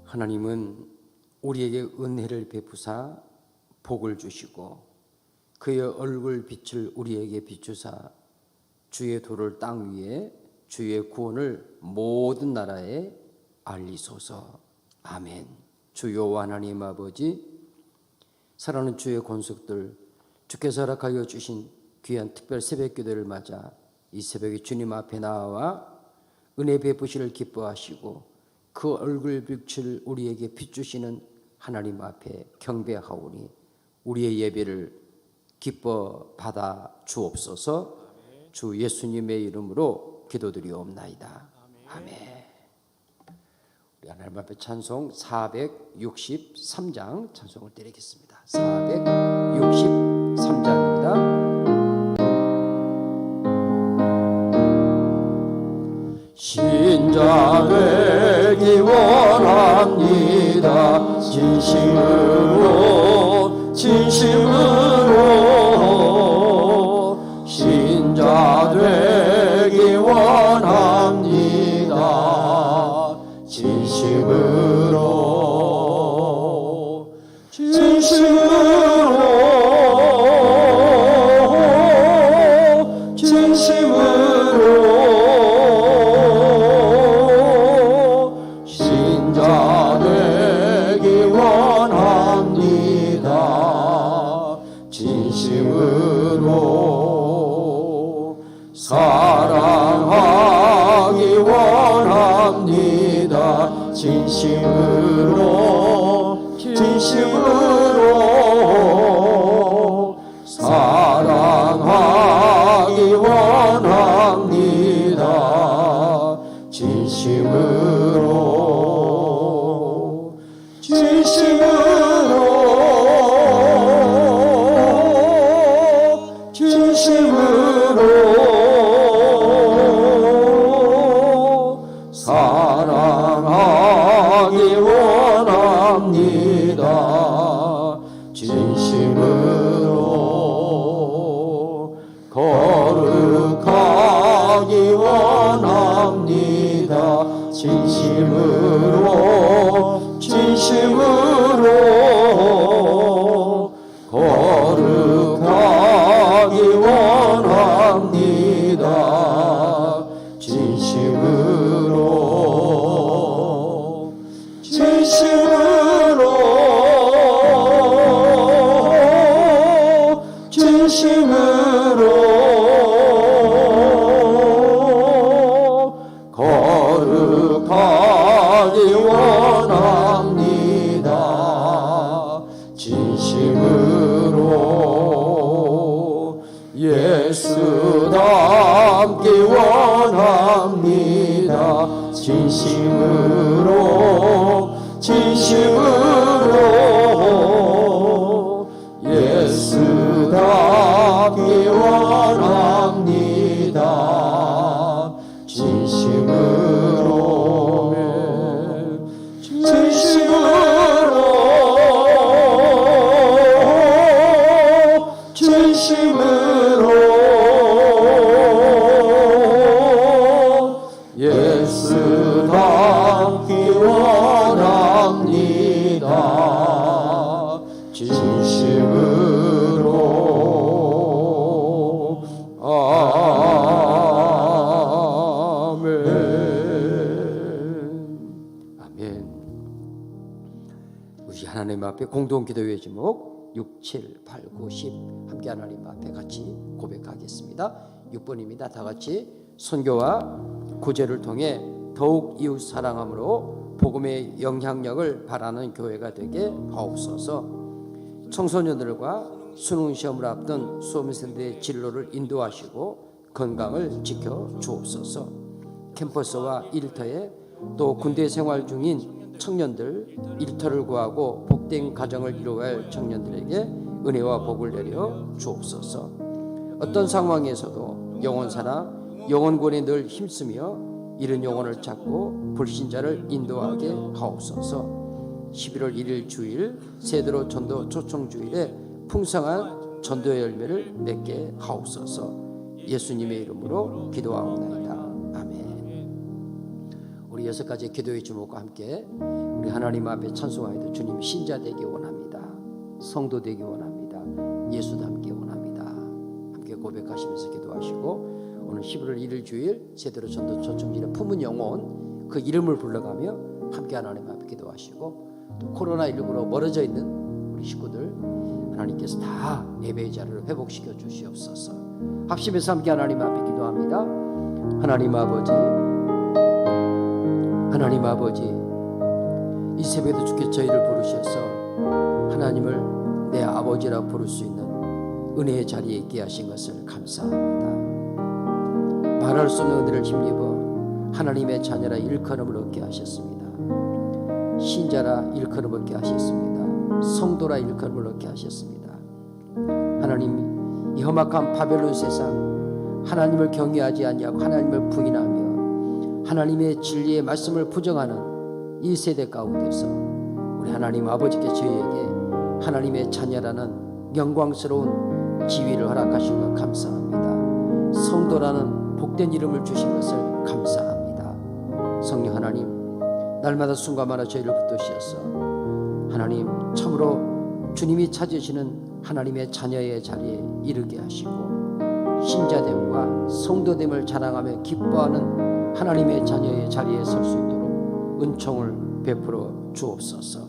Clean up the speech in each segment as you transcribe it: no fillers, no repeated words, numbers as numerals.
하나님은 우리에게 은혜를 베푸사 복을 주시고 그의 얼굴 빛을 우리에게 비추사 주의 도를 땅 위에 주의 구원을 모든 나라에 알리소서. 아멘. 주여 하나님 아버지, 사랑하는 주의 권속들, 주께서 허락하여 주신 귀한 특별 새벽 기도를 맞아 이 새벽에 주님 앞에 나와 은혜 베푸시를 기뻐하시고 그 얼굴 빛을 우리에게 비추시는 하나님 앞에 경배하오니 우리의 예배를 기뻐 받아 주옵소서. 주 예수님의 이름으로 기도드리옵나이다. 아멘. 우리 하나님 앞에 찬송 463장 찬송을 드리겠습니다. 463장입니다. 신자 되기 원합니다. 진심으로 신자 되기 원합니다. 진심으로 신자 되기 원합니다. 진심으로 사랑하기 원합니다. 진심으로 사랑하기 원합니다. 진심으로 사랑하기 원합니다. 진심으로 거룩하기 원합니다. 진심으로 거룩하기 원합니다. 진심으로 거룩하기 원합니다. 진심으로 예수 닮기 원합니다. 진심으로 예수 닮기 원합니다. 진심으로 예수 닮기 원합니다. 진심으로 아멘. 우리 하나님 앞에 공동 기도의 제목 6, 7, 8, 9, 10 함께 하나님 앞에 같이 고백하겠습니다. 6번입니다. 다 같이 선교와 구제를 통해 더욱 이웃 사랑함으로 복음의 영향력을 발하는 교회가 되게 하옵소서. 청소년들과 수능 시험을 앞둔 수험생들의 진로를 인도하시고 건강을 지켜 주옵소서. 캠퍼스와 일터에 또 군대 생활 중인 청년들, 일터를 구하고 복된 가정을 이루어야 할 청년들에게 은혜와 복을 내려 주옵소서. 어떤 상황에서도 영혼사나 영혼권에 늘 힘쓰며 잃은 영혼을 찾고 불신자를 인도하게 하옵소서. 11월 1일 주일 세드로 전도 초청주일에 풍성한 전도의 열매를 맺게 하옵소서. 예수님의 이름으로 기도하옵나이다. 아멘. 우리 6가지 기도의 제목과 함께 우리 하나님 앞에 찬송하여도 주님 신자 되기 원합니다. 성도 되기 원합니다. 예수 닮기 원합니다. 함께 고백하시면서 기도하시고 오늘 11월 1일 주일 제대로 전도 초청일에 품은 영혼 그 이름을 불러가며 함께 하나님 앞에 기도하시고 또 코로나19로 멀어져 있는 우리 식구들 하나님께서 다 예배의 자리를 회복시켜 주시옵소서. 합심해서 함께 하나님 앞에 기도합니다. 하나님 아버지, 하나님 아버지, 이 새벽에도 주께 저희를 부르셔서 하나님을 내 아버지라 부를 수 있는 은혜의 자리에 있게 하신 것을 감사합니다. 말할 수 없는 은혜를 힘입어 하나님의 자녀라 일컬음을 얻게 하셨습니다. 신자라 일컬음을 얻게 하셨습니다. 성도라 일컬음을 얻게 하셨습니다. 하나님, 이 험악한 바벨론 세상 하나님을 경외하지 아니하고 하나님을 부인하며 하나님의 진리의 말씀을 부정하는 이 세대 가운데서 우리 하나님 아버지께 저희에게 하나님의 자녀라는 영광스러운 지위를 허락하신 것 감사합니다. 성도라는 복된 이름을 주신 것을 감사합니다. 성령 하나님, 날마다 순간마다 저희를 붙드셔서 하나님 참으로 주님이 찾으시는 하나님의 자녀의 자리에 이르게 하시고 신자됨과 성도됨을 자랑하며 기뻐하는 하나님의 자녀의 자리에 설 수 있도록 은총을 베풀어 주옵소서.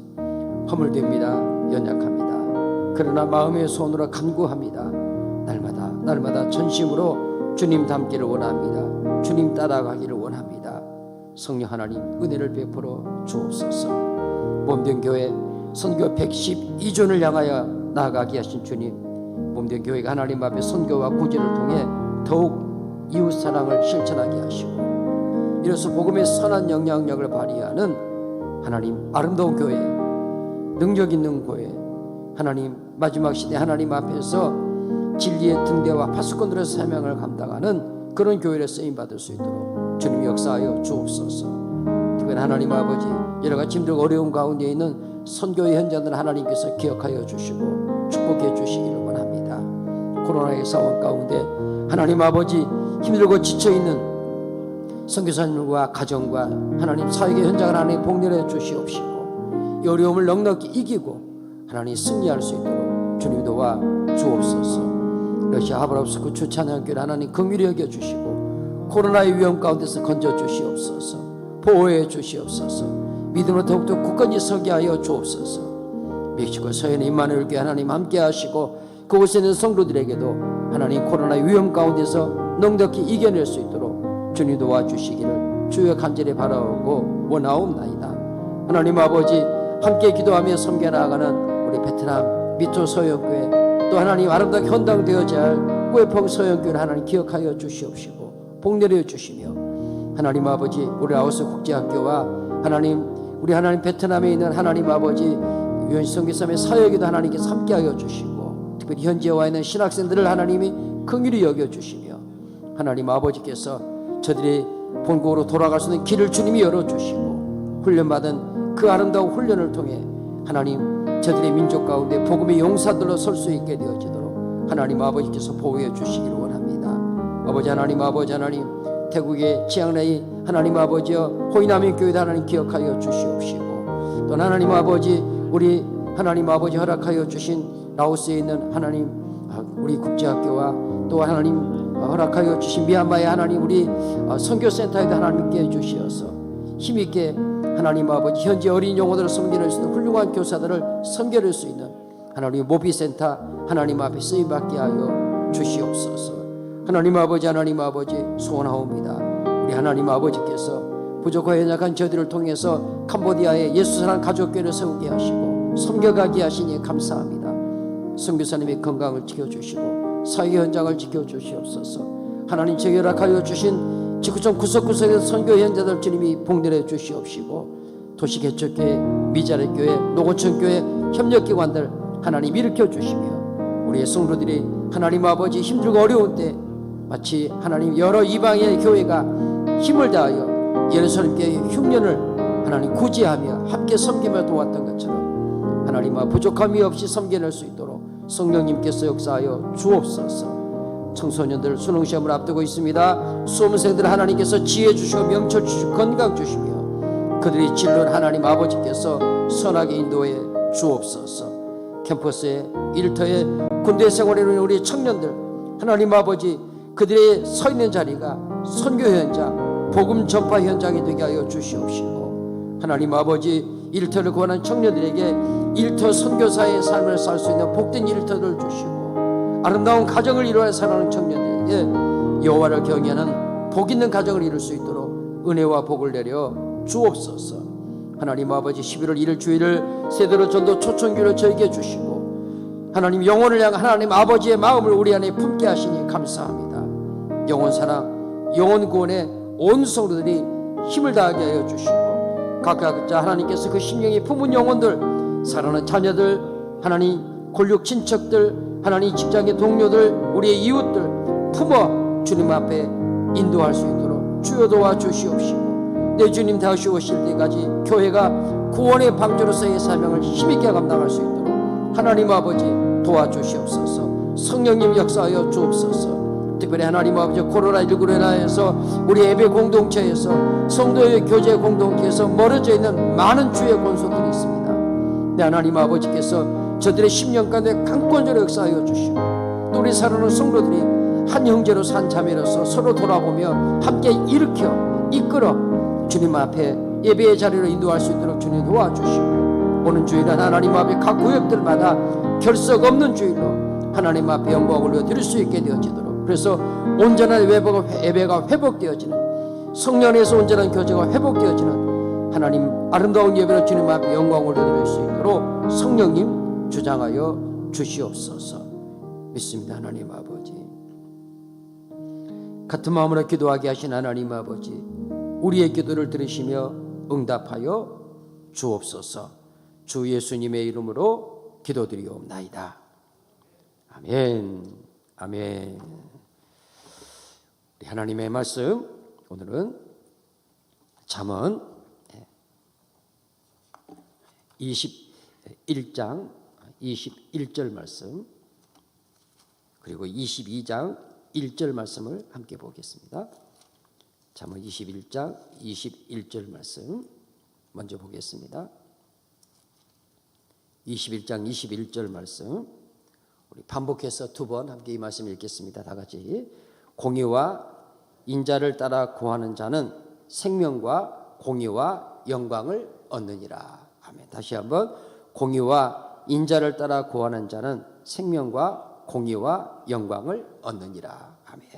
허물됩니다. 연약합니다. 그러나 마음의 손으로 간구합니다. 날마다 전심으로 주님 닮기를 원합니다. 주님 따라가기를 원합니다. 성령 하나님 은혜를 베풀어 주옵소서. 몸된 교회 선교 112존을 향하여 나아가게 하신 주님, 몸된 교회가 하나님 앞에 선교와 구제를 통해 더욱 이웃사랑을 실천하게 하시고 이로써 복음의 선한 영향력을 발휘하는 하나님 아름다운 교회, 능력 있는 교회, 하나님 마지막 시대 하나님 앞에서 진리의 등대와 파수꾼들의 사명을 감당하는 그런 교회를 쓰임받을 수 있도록 주님 역사하여 주옵소서. 특별히 하나님 아버지, 여러가지 힘들고 어려움 가운데 있는 선교의 현장들 하나님께서 기억하여 주시고 축복해 주시기를 원합니다. 코로나의 상황 가운데 하나님 아버지 힘들고 지쳐있는 선교사님과 가정과 하나님 사역의 현장을 하나님 복렬해 주시옵시고 이 어려움을 넉넉히 이기고 하나님 승리할 수 있도록 주님 도와 주옵소서. 러시아 하브랍스크 주찬양교회 하나님 긍휼히 여겨주시고 코로나의 위험 가운데서 건져주시옵소서. 보호해 주시옵소서. 믿음으로 더욱더 굳건히 서게 하여 주옵소서. 멕시코 서해는 임마누엘 교회 하나님 함께 하시고 그곳에 있는 성도들에게도 하나님 코로나의 위험 가운데서 넉넉히 이겨낼 수 있도록 주님 도와주시기를 주여 간절히 바라오고 원하옵나이다. 하나님 아버지, 함께 기도하며 섬겨 나아가는 우리 베트남 미토 서영교회 또 하나님 아름답게 헌당되어져야 할 꾸에펑 서영교회를 하나님 기억하여 주시옵시고 복내려 주시며 하나님 아버지, 우리 라오스 국제학교와 하나님 우리 하나님 베트남에 있는 하나님 아버지 유엔성교사의 사역에도 하나님께서 함께하여 주시고 특별히 현지에 와 있는 신학생들을 하나님이 긍휼히 여겨주시며 하나님 아버지께서 저들이 본국으로 돌아갈 수 있는 길을 주님이 열어주시고 훈련받은 그 아름다운 훈련을 통해 하나님 저들의 민족 가운데 복음의 용사들로 설 수 있게 되어지도록 하나님 아버지께서 보호해 주시기를 원합니다. 아버지 하나님, 아버지 하나님, 태국의 치앙라이 하나님 아버지여 호이나민 교회도 하나님 기억하여 주시옵시고 또 하나님 아버지, 우리 하나님 아버지 허락하여 주신 라오스에 있는 하나님 우리 국제학교와 또 하나님 허락하여 주신 미얀마의 하나님 우리 선교센터에도 하나님께 주시어서 힘있게 하나님 아버지 현지 어린 영혼들을 섬기는 수 있는 훌륭한 교사들을 섬겨낼 수 있는 하나님 모비센터 하나님 앞에 쓰임받게 하여 주시옵소서. 하나님 아버지, 하나님 아버지 소원하옵니다. 우리 하나님 아버지께서 부족하고 연약한 저들을 통해서 캄보디아의 예수사랑 가족교회를 세우게 하시고 섬겨가게 하시니 감사합니다. 선교사님의 건강을 지켜주시고 사회 현장을 지켜주시옵소서. 하나님 제게 허락하여 주신 지구촌 구석구석에서 선교 현장들 주님이 복내려 주시옵시고 도시개척교회, 미자래교회, 노고천교회 협력기관들 하나님 일으켜 주시며 우리의 성도들이 하나님 아버지 힘들고 어려운 때 마치 하나님 여러 이방의 교회가 힘을 다하여 예루살렘교회의 흉년을 하나님 구제하며 함께 섬기며 도왔던 것처럼 하나님과 부족함이 없이 섬겨낼 수 있도록 성령님께서 역사하여 주옵소서. 청소년들 수능시험을 앞두고 있습니다. 수험생들 하나님께서 지혜 주시고 명철 주시고 건강 주시며 그들이 질문 하나님 아버지께서 선하게 인도해 주옵소서. 캠퍼스에, 일터에, 군대 생활에 있는 우리 청년들, 하나님 아버지 그들의 서 있는 자리가 선교 현장, 복음 전파 현장이 되게 하여 주시옵시고, 하나님 아버지 일터를 구하는 청년들에게 일터 선교사의 삶을 살 수 있는 복된 일터를 주시고, 아름다운 가정을 이루어 살아가는 청년들에게 여호와를 경외하는 복 있는 가정을 이룰 수 있도록 은혜와 복을 내려 주옵소서. 하나님 아버지 11월 1일 주일을 세대로 전도 초청교를 저에게 주시고, 하나님 영혼을 향한 하나님 아버지의 마음을 우리 안에 품게 하시니 감사합니다. 영혼 사랑, 영혼 구원에 온 성도들이 힘을 다하게 하여 주시고, 각자 하나님께서 그 심령이 품은 영혼들, 사랑하는 자녀들, 하나님 권력 친척들, 하나님 직장의 동료들, 우리의 이웃들 품어 주님 앞에 인도할 수 있도록 주여 도와주시옵시고, 내 주님 다시 오실 때까지 교회가 구원의 방주로서의 사명을 힘있게 감당할 수 있도록 하나님 아버지 도와주시옵소서. 성령님 역사하여 주옵소서. 특별히 하나님 아버지 코로나19로 인하여서 우리 예배 공동체에서, 성도의 교제 공동체에서 멀어져 있는 많은 주의 권속들이 있습니다. 내 하나님 아버지께서 저들의 심령 가운데 강권적으로 역사하여 주시고, 또 우리 사랑하는 성도들이 한 형제로 산 자매로서 서로 돌아보며 함께 일으켜 이끌어 주님 앞에 예배의 자리로 인도할 수 있도록 주님 도와주시고, 오는 주일은 하나님 앞에 각 구역들마다 결석 없는 주일로 하나님 앞에 영광을 올려드릴 수 있게 되어지도록, 그래서 온전한 예배가 회복되어지는, 성령에서 온전한 교제가 회복되어지는 하나님 아름다운 예배로 주님 앞에 영광을 올려드릴 수 있도록 성령님 주장하여 주시옵소서. 믿습니다. 하나님 아버지, 같은 마음으로 기도하게 하신 하나님 아버지, 우리의 기도를 들으시며 응답하여 주옵소서. 주 예수님의 이름으로 기도드리옵나이다. 아멘. 아멘. 우리 하나님의 말씀, 오늘은 잠언 21장 21절 말씀, 그리고 22장 1절 말씀을 함께 보겠습니다. 잠언 21장 21절 말씀 먼저 보겠습니다. 21장 21절 말씀 우리 반복해서 두 번 함께 이 말씀 읽겠습니다. 다 같이. 공의와 인자를 따라 구하는 자는 생명과 공의와 영광을 얻느니라. 아멘. 다시 한번. 공의와 인자를 따라 구하는 자는 생명과 공의와 영광을 얻느니라. 아멘.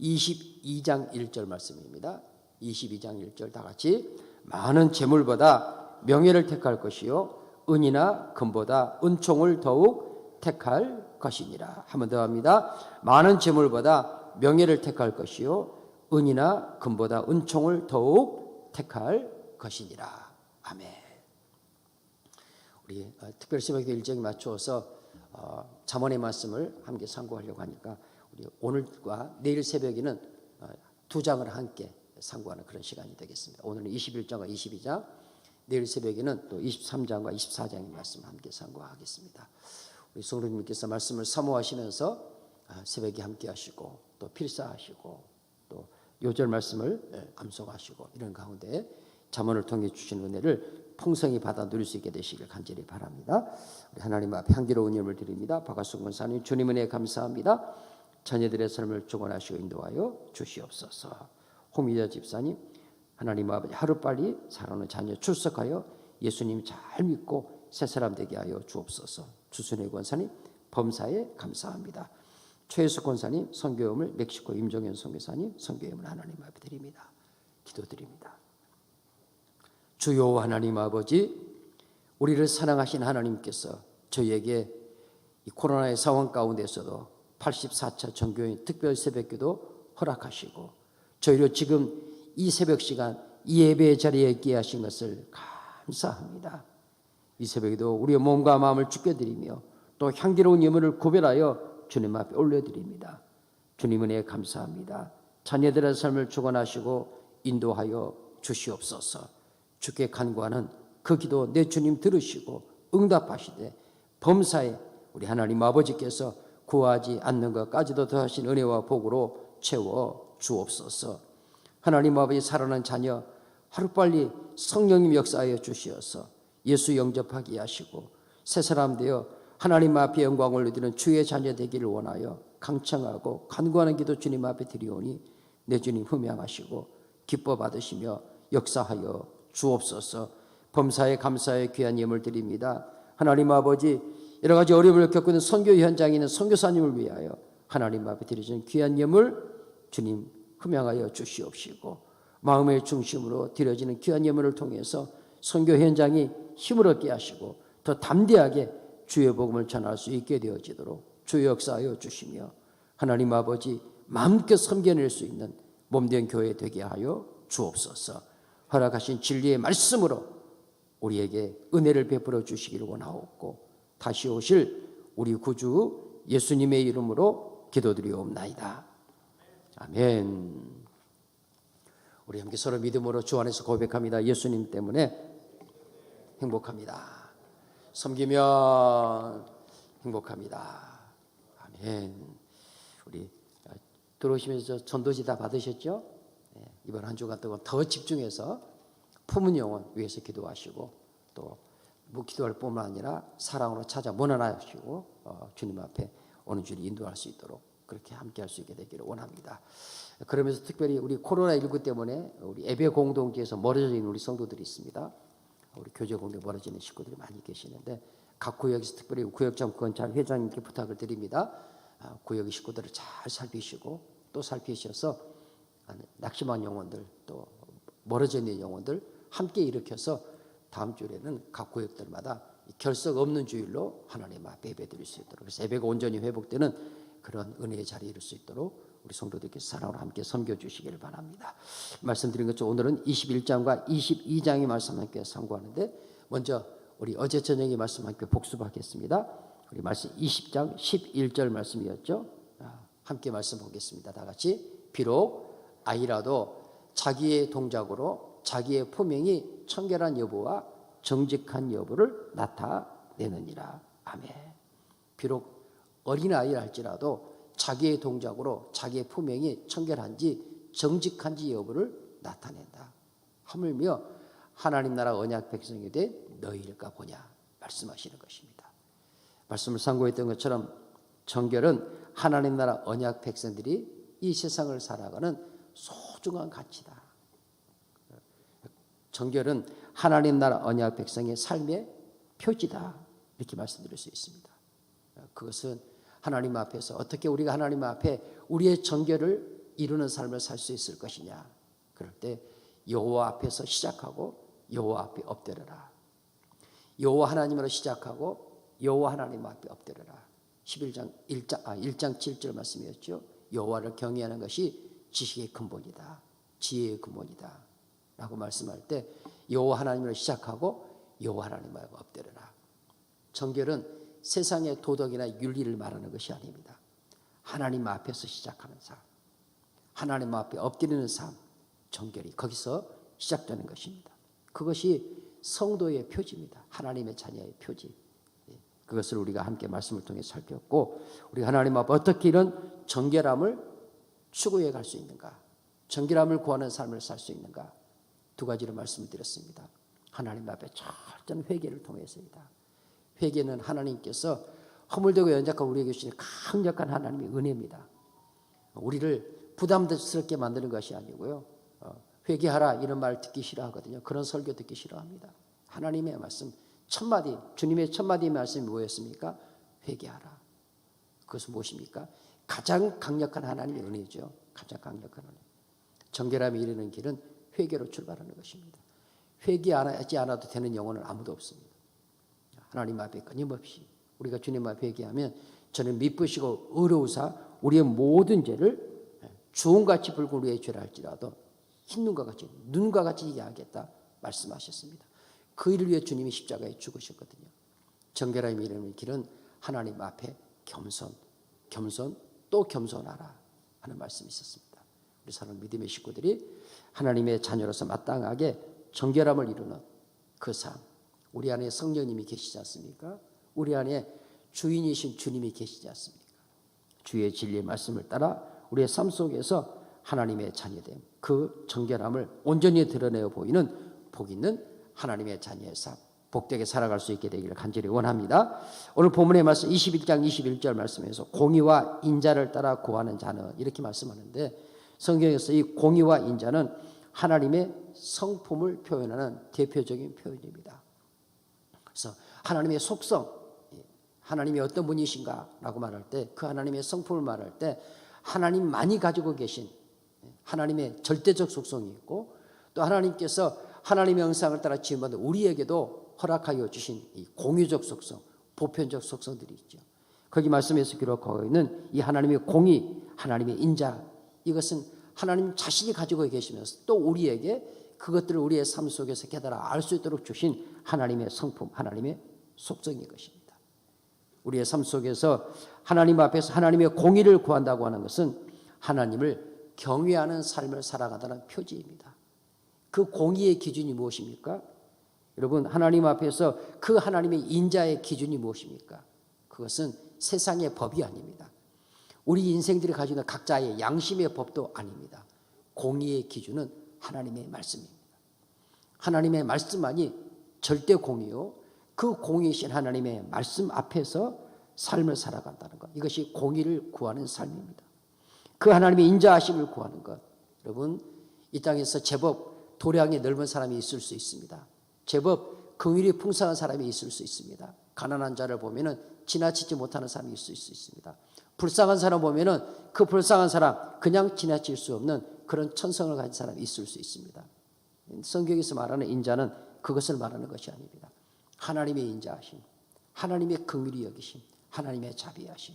22장 1절 말씀입니다. 22장 1절 다 같이. 많은 재물보다 명예를 택할 것이요 은이나 금보다 은총을 더욱 택할 것이니라. 한 번 더 합니다. 많은 재물보다 명예를 택할 것이요 은이나 금보다 은총을 더욱 택할 것이니라. 아멘. 우리 특별새벽기도 일정에 맞추어서 잠언의 말씀을 함께 상고하려고 하니까 우리 오늘과 내일 새벽에는 두 장을 함께 상고하는 그런 시간이 되겠습니다. 오늘은 21장과 22장, 내일 새벽에는 또 23장과 24장의 말씀을 함께 상고하겠습니다. 우리 성도님께서 말씀을 사모하시면서 새벽에 함께 하시고 또 필사하시고 또 요절 말씀을 암송하시고 이런 가운데 잠언을 통해 주신 은혜를 풍성히 받아 누릴 수 있게 되시길 간절히 바랍니다. 우리 하나님 앞에 향기로운 예물 드립니다. 박하순 권사님, 주님 은혜 감사합니다. 자녀들의 삶을 주관하시고 인도하여 주시옵소서. 홍미자 집사님, 하나님 아버지 하루빨리 사랑하는 자녀 출석하여 예수님 잘 믿고 새 사람 되게 하여 주옵소서. 주순회 권사님, 범사에 감사합니다. 최혜숙 권사님, 선교염을 멕시코 임종현 선교사님, 선교염을 하나님 앞에 드립니다. 기도드립니다. 주요 하나님 아버지, 우리를 사랑하신 하나님께서 저희에게 이 코로나의 상황 가운데서도 84차 정교인 특별 새벽기도 허락하시고 저희로 지금 이 새벽 시간 이 예배의 자리에 있게 하신 것을 감사합니다. 이 새벽에도 우리의 몸과 마음을 주께 드리며 또 향기로운 예물을 구별하여 주님 앞에 올려드립니다. 주님 은혜에 감사합니다. 자녀들의 삶을 주관하시고 인도하여 주시옵소서. 주께 간구하는 그 기도 내 주님 들으시고 응답하시되 범사에 우리 하나님 아버지께서 구하지 않는 것까지도 더하신 은혜와 복으로 채워 주옵소서. 하나님 아버지 사랑하는 자녀 하루빨리 성령님 역사하여 주시어서 예수 영접하게 하시고 새 사람 되어 하나님 앞에 영광을 누리는 주의 자녀 되기를 원하여 강청하고 간구하는 기도 주님 앞에 드리오니 내 주님 흠양하시고 기뻐 받으시며 역사하여 주옵소서. 범사에 감사의 귀한 예물 드립니다. 하나님 아버지, 여러 가지 어려움을 겪고 있는 선교 현장에 있는 선교사님을 위하여 하나님 앞에 드리시는 귀한 예물 주님 흠양하여 주시옵시고 마음의 중심으로 드려지는 귀한 예물을 통해서 선교 현장이 힘을 얻게 하시고 더 담대하게 주의 복음을 전할 수 있게 되어지도록 주 역사하여 주시며 하나님 아버지 마음껏 섬겨낼 수 있는 몸된 교회 되게 하여 주옵소서. 허락하신 진리의 말씀으로 우리에게 은혜를 베풀어 주시기를 원하옵고 다시 오실 우리 구주 예수님의 이름으로 기도드리옵나이다. 아멘. 우리 함께 서로 믿음으로 주 안에서 고백합니다. 예수님 때문에 행복합니다. 섬기면 행복합니다. 아멘. 우리 들어오시면서 전도지 다 받으셨죠? 이번 한 주간 동안 더 집중해서 품은 영혼 위해서 기도하시고 또 기도할 뿐만 아니라 사랑으로 찾아 문안하시고 주님 앞에 오는 줄을 인도할 수 있도록 그렇게 함께 할 수 있게 되기를 원합니다. 그러면서 특별히 우리 코로나19 때문에 우리 예배 공동체에서 멀어져 있는 우리 성도들이 있습니다. 우리 교제 공동체 멀어지는 식구들이 많이 계시는데 각 구역에서 특별히 구역장 권찰 회장님께 부탁을 드립니다. 구역의 식구들을 잘 살피시고 또 살피셔서 낙심한 영혼들 또 멀어져 있는 영혼들 함께 일으켜서 다음 주에는 각 구역들마다 결석 없는 주일로 하나님 앞에 예배드릴 수 있도록 그래서 예배가 온전히 회복되는 그런 은혜의 자리에 이룰 수 있도록 우리 성도들께서 사랑으로 함께 섬겨주시기를 바랍니다. 말씀드린 것처럼 오늘은 21장과 22장의 말씀 함께 상고하는데 먼저 우리 어제 저녁의 말씀 함께 복습하겠습니다. 우리 말씀 20장 11절 말씀이었죠. 함께 말씀 보겠습니다. 다 같이 비록 아이라도 자기의 동작으로 자기의 표명이 청결한 여부와 정직한 여부를 나타내느니라. 아멘. 비록 어린아이라 할지라도 자기의 동작으로 자기의 표명이 청결한지 정직한지 여부를 나타낸다. 하물며 하나님 나라 언약 백성이 된 너희일까 보냐 말씀하시는 것입니다. 말씀을 상고했던 것처럼 정결은 하나님 나라 언약 백성들이 이 세상을 살아가는 소중한 가치다. 정결은 하나님 나라 언약 백성의 삶의 표지다. 이렇게 말씀드릴 수 있습니다. 그것은 하나님 앞에서 어떻게 우리가 하나님 앞에 우리의 정결을 이루는 삶을 살 수 있을 것이냐. 그럴 때 여호와 앞에서 시작하고 여호와 앞에 엎드려라. 여호와 하나님으로 시작하고 여호와 하나님 앞에 엎드려라. 1장 7절 말씀이었죠. 여호와를 경외하는 것이 지식의 근본이다. 지혜의 근본이다. 라고 말씀할 때 여호와 하나님으로 시작하고 여호와 하나님 앞에 엎드려라. 정결은 세상의 도덕이나 윤리를 말하는 것이 아닙니다. 하나님 앞에서 시작하는 삶, 하나님 앞에 엎드리는 삶, 정결이 거기서 시작되는 것입니다. 그것이 성도의 표지입니다. 하나님의 자녀의 표지. 그것을 우리가 함께 말씀을 통해 살폈고 우리가 하나님 앞에 어떻게 이런 정결함을 추구해 갈 수 있는가, 정결함을 구하는 삶을 살 수 있는가 두 가지로 말씀을 드렸습니다. 하나님 앞에 철저한 회개를 통해서이다. 회개는 하나님께서 허물되고 연약한 우리에게 주시는 강력한 하나님의 은혜입니다. 우리를 부담스럽게 만드는 것이 아니고요. 회개하라 이런 말 듣기 싫어하거든요. 그런 설교 듣기 싫어합니다. 하나님의 말씀 첫마디, 주님의 첫마디 말씀이 뭐였습니까? 회개하라. 그것은 무엇입니까? 가장 강력한 하나님의 은혜죠. 가장 강력한 은혜. 정결함에 이르는 길은 회개로 출발하는 것입니다. 회개하지 않아도 되는 영혼은 아무도 없습니다. 하나님 앞에 끊임없이 우리가 주님 앞에 회개하면 저는 미쁘시고 의로우사 우리의 모든 죄를 주홍같이 붉은 우리의 죄를 할지라도 흰눈과 같이 눈과 같이 이해하겠다 말씀하셨습니다. 그 일을 위해 주님이 십자가에 죽으셨거든요. 정결함에 이르는 길은 하나님 앞에 겸손 또 겸손하라 하는 말씀이 있었습니다. 우리 사랑하는 믿음의 식구들이 하나님의 자녀로서 마땅하게 정결함을 이루는 그 삶, 우리 안에 성령님이 계시지 않습니까? 우리 안에 주인이신 주님이 계시지 않습니까? 주의 진리의 말씀을 따라 우리의 삶 속에서 하나님의 자녀됨, 그 정결함을 온전히 드러내어 보이는 복 있는 하나님의 자녀의 삶, 복되게 살아갈 수 있게 되기를 간절히 원합니다. 오늘 본문의 말씀 21장 21절 말씀에서 공의와 인자를 따라 구하는 자는 이렇게 말씀하는데, 성경에서 이 공의와 인자는 하나님의 성품을 표현하는 대표적인 표현입니다. 그래서 하나님의 속성, 하나님이 어떤 분이신가 라고 말할 때, 그 하나님의 성품을 말할 때 하나님만이 가지고 계신 하나님의 절대적 속성이 있고, 또 하나님께서 하나님의 형상을 따라 지음받은 우리에게도 허락하여 주신 이 공유적 속성, 보편적 속성들이 있죠. 거기 말씀에서 기록하고 있는 이 하나님의 공의, 하나님의 인자, 이것은 하나님 자신이 가지고 계시면서 또 우리에게 그것들을 우리의 삶 속에서 깨달아 알 수 있도록 주신 하나님의 성품, 하나님의 속성인 것입니다. 우리의 삶 속에서 하나님 앞에서 하나님의 공의를 구한다고 하는 것은 하나님을 경외하는 삶을 살아가다는 표지입니다. 그 공의의 기준이 무엇입니까? 여러분, 하나님 앞에서 그 하나님의 인자의 기준이 무엇입니까? 그것은 세상의 법이 아닙니다. 우리 인생들이 가지고 있는 각자의 양심의 법도 아닙니다. 공의의 기준은 하나님의 말씀입니다. 하나님의 말씀만이 절대 공의요, 그 공의이신 하나님의 말씀 앞에서 삶을 살아간다는 것, 이것이 공의를 구하는 삶입니다. 그 하나님의 인자하심을 구하는 것. 여러분, 이 땅에서 제법 도량이 넓은 사람이 있을 수 있습니다. 제법 긍휼이 풍성한 사람이 있을 수 있습니다. 가난한 자를 보면은 지나치지 못하는 사람이 있을 수 있습니다. 불쌍한 사람 보면은 그 불쌍한 사람 그냥 지나칠 수 없는 그런 천성을 가진 사람이 있을 수 있습니다. 성경에서 말하는 인자는 그것을 말하는 것이 아닙니다. 하나님의 인자하심, 하나님의 긍휼히 여기심, 하나님의 자비하심.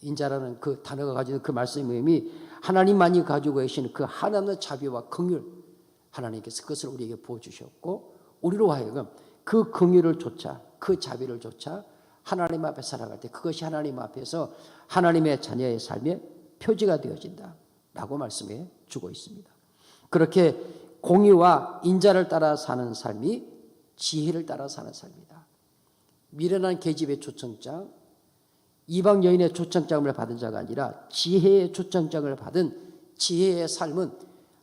인자라는 그 단어가 가지는 그 말씀의 의미, 하나님만이 가지고 계시는 그 하나님의 자비와 긍휼, 하나님께서 그것을 우리에게 보여주셨고, 우리로 하여금 그 긍휼을 좇아, 그 자비를 좇아 하나님 앞에 살아갈 때 그것이 하나님 앞에서 하나님의 자녀의 삶의 표지가 되어진다라고 말씀해 주고 있습니다. 그렇게 공의와 인자를 따라 사는 삶이 지혜를 따라 사는 삶이다. 미련한 계집의 초청장, 이방 여인의 초청장을 받은 자가 아니라 지혜의 초청장을 받은 지혜의 삶은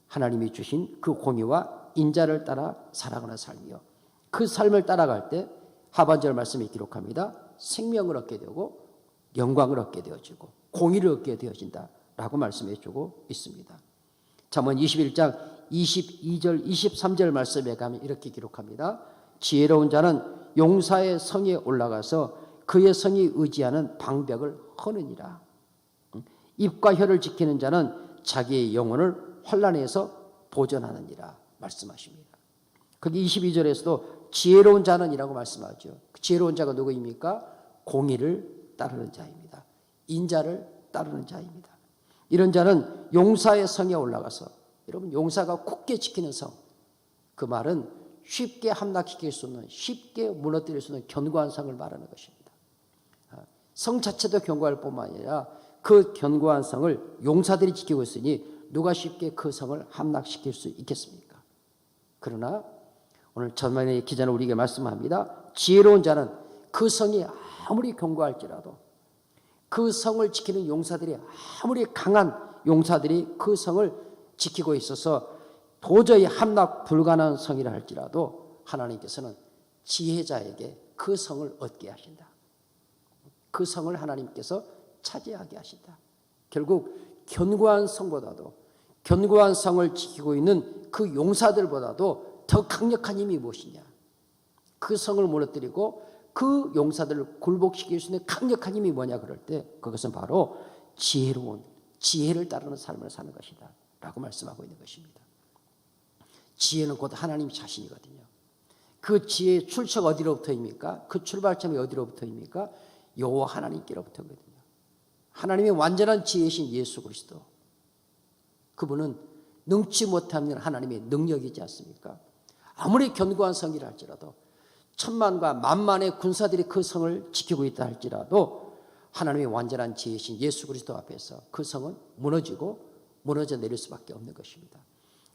하나님이 주신 그 공의와 인자를 따라 살아가는 삶이요, 그 삶을 따라갈 때 하반절 말씀이 기록합니다. 생명을 얻게 되고 영광을 얻게 되어지고 공의를 얻게 되어진다라고 말씀해 주고 있습니다. 잠언 21장 22절 23절 말씀에 가면 이렇게 기록합니다. 지혜로운 자는 용사의 성에 올라가서 그의 성이 의지하는 방벽을 허느니라. 입과 혀를 지키는 자는 자기의 영혼을 환난에서 보전하느니라 말씀하십니다. 거기 22절에서도 지혜로운 자는 이라고 말씀하죠. 지혜로운 자가 누구입니까? 공의를 따르는 자입니다. 인자를 따르는 자입니다. 이런 자는 용사의 성에 올라가서, 여러분, 용사가 굳게 지키는 성, 그 말은 쉽게 함락시킬 수 없는, 쉽게 무너뜨릴 수 없는 견고한 성을 말하는 것입니다. 성 자체도 견고할 뿐만 아니라 그 견고한 성을 용사들이 지키고 있으니 누가 쉽게 그 성을 함락시킬 수 있겠습니까? 그러나 오늘 전반의 기자는 우리에게 말씀합니다. 지혜로운 자는 그 성이 아무리 견고할지라도, 그 성을 지키는 용사들이 아무리 강한 용사들이 그 성을 지키고 있어서 도저히 함락 불가능한 성이라 할지라도 하나님께서는 지혜자에게 그 성을 얻게 하신다. 그 성을 하나님께서 차지하게 하신다. 결국 견고한 성보다도, 견고한 성을 지키고 있는 그 용사들보다도 더 강력한 힘이 무엇이냐? 그 성을 무너뜨리고 그 용사들을 굴복시킬 수 있는 강력한 힘이 뭐냐 그럴 때 그것은 바로 지혜로운, 지혜를 따르는 삶을 사는 것이다 라고 말씀하고 있는 것입니다. 지혜는 곧 하나님 자신이거든요. 그 지혜의 출처가 어디로부터입니까? 그 출발점이 어디로부터입니까? 여호와 하나님께로부터거든요. 하나님의 완전한 지혜이신 예수 그리스도, 그분은 능치 못하는 하나님의 능력이지 않습니까? 아무리 견고한 성이라 할지라도, 천만과 만만의 군사들이 그 성을 지키고 있다 할지라도 하나님의 완전한 지혜이신 예수 그리스도 앞에서 그 성은 무너져 내릴 수밖에 없는 것입니다.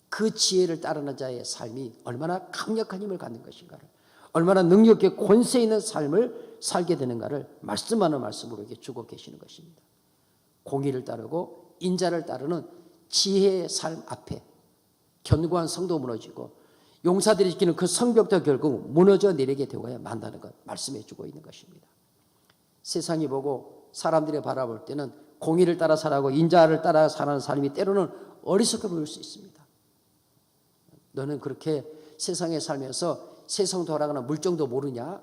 그 지혜를 따르는 자의 삶이 얼마나 강력한 힘을 갖는 것인가를, 얼마나 능력 있게 권세 있는 삶을 살게 되는가를 말씀하는 말씀으로 이렇게 주고 계시는 것입니다. 공의를 따르고 인자를 따르는 지혜의 삶 앞에 견고한 성도 무너지고 용사들이 지키는 그 성벽도 결국 무너져 내리게 되어야 만다는 것 말씀해 주고 있는 것입니다. 세상이 보고 사람들이 바라볼 때는 공의를 따라 살아가고 인자를 따라 사는 사람이 때로는 어리석게 보일 수 있습니다. 너는 그렇게 세상에 살면서 세상 돌아가는 물정도 모르냐?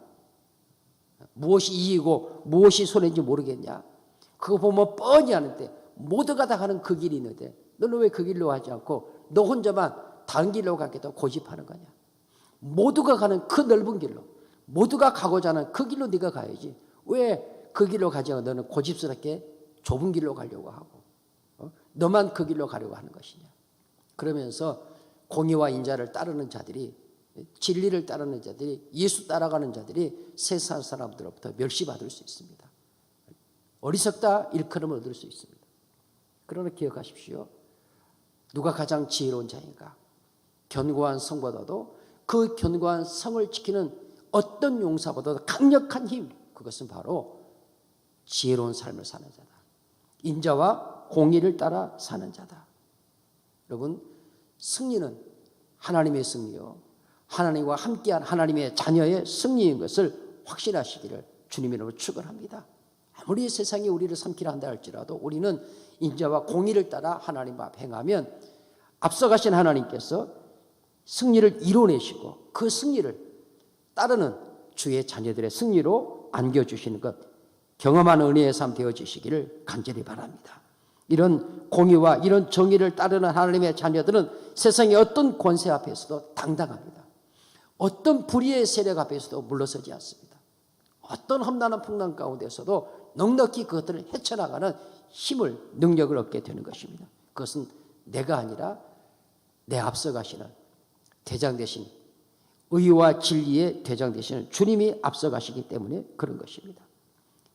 무엇이 이익이고 무엇이 손해인지 모르겠냐? 그거 보면 뻔히 아는데 모두가 다 가는 그 길이 있는데 너는 왜 그 길로 가지 않고 너 혼자만 다른 길로 가겠다고 고집하는 거냐? 모두가 가는 그 넓은 길로, 모두가 가고자 하는 그 길로 네가 가야지. 왜 그 길로 가지 않고 너는 고집스럽게 좁은 길로 가려고 하고 너만 그 길로 가려고 하는 것이냐? 그러면서 공의와 인자를 따르는 자들이, 진리를 따르는 자들이, 예수 따라가는 자들이 세상 사람들로부터 멸시받을 수 있습니다. 어리석다 일컬음을 얻을 수 있습니다. 그러나 기억하십시오. 누가 가장 지혜로운 자인가? 견고한 성보다도 그 견고한 성을 지키는 어떤 용사보다도 강력한 힘, 그것은 바로 지혜로운 삶을 사는 자다. 인자와 공의를 따라 사는 자다. 여러분, 승리는 하나님의 승리요, 하나님과 함께한 하나님의 자녀의 승리인 것을 확신하시기를 주님의 이름으로 축원합니다. 아무리 세상이 우리를 삼키려 한다 할지라도 우리는 인자와 공의를 따라 하나님 앞에 행하면 앞서가신 하나님께서 승리를 이뤄내시고 그 승리를 따르는 주의 자녀들의 승리로 안겨주시는 것, 경험하는 은혜의 삶 되어지시기를 간절히 바랍니다. 이런 공의와 이런 정의를 따르는 하나님의 자녀들은 세상의 어떤 권세 앞에서도 당당합니다. 어떤 불의의 세력 앞에서도 물러서지 않습니다. 어떤 험난한 풍랑 가운데서도 넉넉히 그것들을 헤쳐나가는 힘을, 능력을 얻게 되는 것입니다. 그것은 내가 아니라 내 앞서 가시는 대장 되신, 의와 진리의 대장 되시는 주님이 앞서 가시기 때문에 그런 것입니다.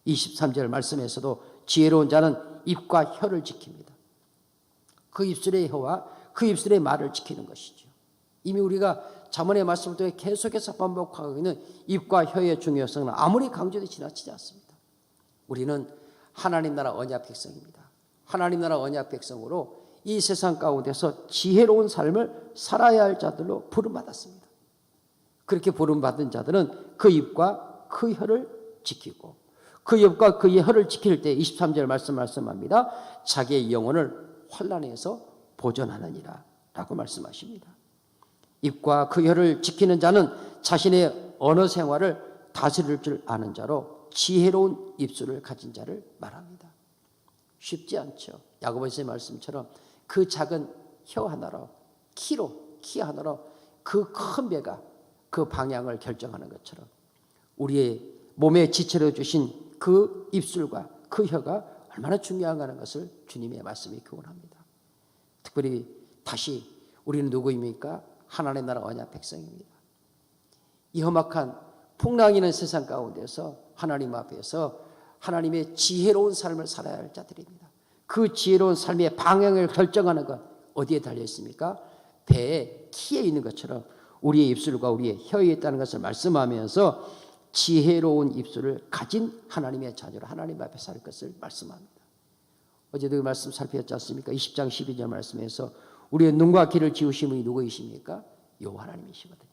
23절 말씀에서도 지혜로운 자는 입과 혀를 지킵니다. 그 입술의 혀와 그 입술의 말을 지키는 것이죠. 이미 우리가 잠언의 말씀을 통해 계속해서 반복하고 있는 입과 혀의 중요성은 아무리 강조도 지나치지 않습니다. 우리는 하나님 나라 언약 백성입니다. 하나님 나라 언약 백성으로 이 세상 가운데서 지혜로운 삶을 살아야 할 자들로 부름받았습니다. 그렇게 부름받은 자들은 그 입과 그 혀를 지키고 그 입과 그 혀를 지킬 때 23절 말씀합니다. 자기의 영혼을 환난에서 보존하느니라 라고 말씀하십니다. 입과 그 혀를 지키는 자는 자신의 언어 생활을 다스릴 줄 아는 자로 지혜로운 입술을 가진 자를 말합니다. 쉽지 않죠. 야고보서의 말씀처럼 그 작은 혀 하나로, 키 하나로 그 큰 배가 그 방향을 결정하는 것처럼 우리의 몸에 지체로 주신 그 입술과 그 혀가 얼마나 중요한가 하는 것을 주님의 말씀이 교훈합니다. 특별히 다시 우리는 누구입니까? 하나님의 나라 언약 백성입니다. 이 험악한 풍랑이는 세상 가운데서 하나님 앞에서 하나님의 지혜로운 삶을 살아야 할 자들입니다. 그 지혜로운 삶의 방향을 결정하는 것 어디에 달려 있습니까? 배에 키에 있는 것처럼 우리의 입술과 우리의 혀에 있다는 것을 말씀하면서 지혜로운 입술을 가진 하나님의 자녀로 하나님 앞에 살 것을 말씀합니다. 어제도 그 말씀 살펴봤지 않습니까? 20장 12절 말씀에서 우리의 눈과 귀를 지으신 분이 누구이십니까? 여호와 하나님이시거든요.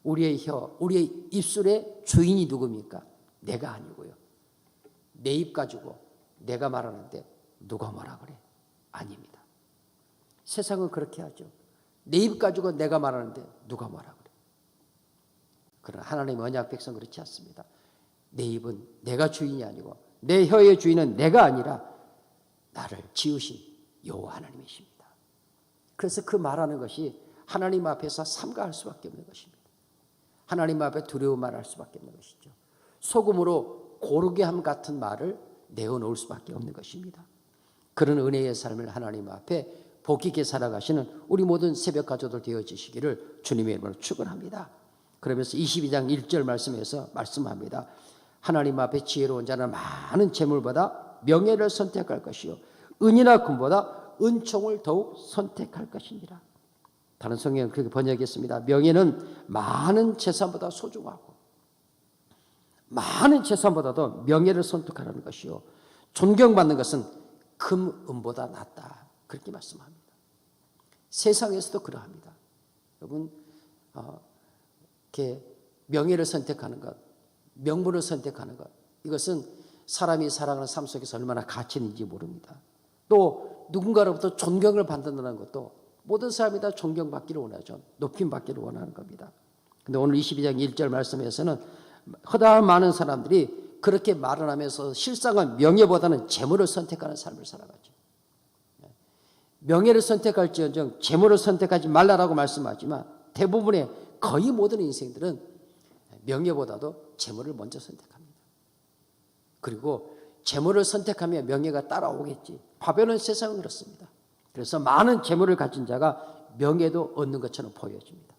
우리의 혀, 우리의 입술의 주인이 누굽니까? 내가 아니고요. 내 입 가지고 내가 말하는데 누가 뭐라 그래? 아닙니다. 세상은 그렇게 하죠. 내 입 가지고 내가 말하는데 누가 뭐라 그래? 그러나 하나님의 언약 백성 그렇지 않습니다. 내 입은 내가 주인이 아니고 내 혀의 주인은 내가 아니라 나를 지으신 여호와 하나님이십니다. 그래서 그 말하는 것이 하나님 앞에서 삼가할 수밖에 없는 것입니다. 하나님 앞에 두려운 말을 할 수밖에 없는 것이죠. 소금으로 고르게 함 같은 말을 내어놓을 수밖에 없는 것입니다. 그런 은혜의 삶을 하나님 앞에 복 있게 살아가시는 우리 모든 새벽 가족들 되어지시기를 주님의 이름으로 축원합니다. 그러면서 22장 1절 말씀에서 말씀합니다. 하나님 앞에 지혜로운 자는 많은 재물보다 명예를 선택할 것이요 은이나 금보다 은총을 더욱 선택할 것이니라. 다른 성경은 그렇게 번역했습니다. 명예는 많은 재산보다 소중하고 많은 재산보다도 명예를 선택하라는 것이요 존경받는 것은 금, 은보다 낫다. 그렇게 말씀합니다. 세상에서도 그러합니다. 여러분, 이렇게 명예를 선택하는 것, 명분을 선택하는 것, 이것은 사람이 살아가는 삶 속에서 얼마나 가치 있는지 모릅니다. 또 누군가로부터 존경을 받는다는 것도 모든 사람이 다 존경받기를 원하죠. 높임받기를 원하는 겁니다. 근데 오늘 22장 1절 말씀에서는 허다한 많은 사람들이 그렇게 말을 하면서 실상은 명예보다는 재물을 선택하는 삶을 살아가죠. 명예를 선택할지언정 재물을 선택하지 말라라고 말씀하지만 대부분의 거의 모든 인생들은 명예보다도 재물을 먼저 선택합니다. 그리고 재물을 선택하면 명예가 따라오겠지. 바벨론 세상은 그렇습니다. 그래서 많은 재물을 가진 자가 명예도 얻는 것처럼 보여집니다.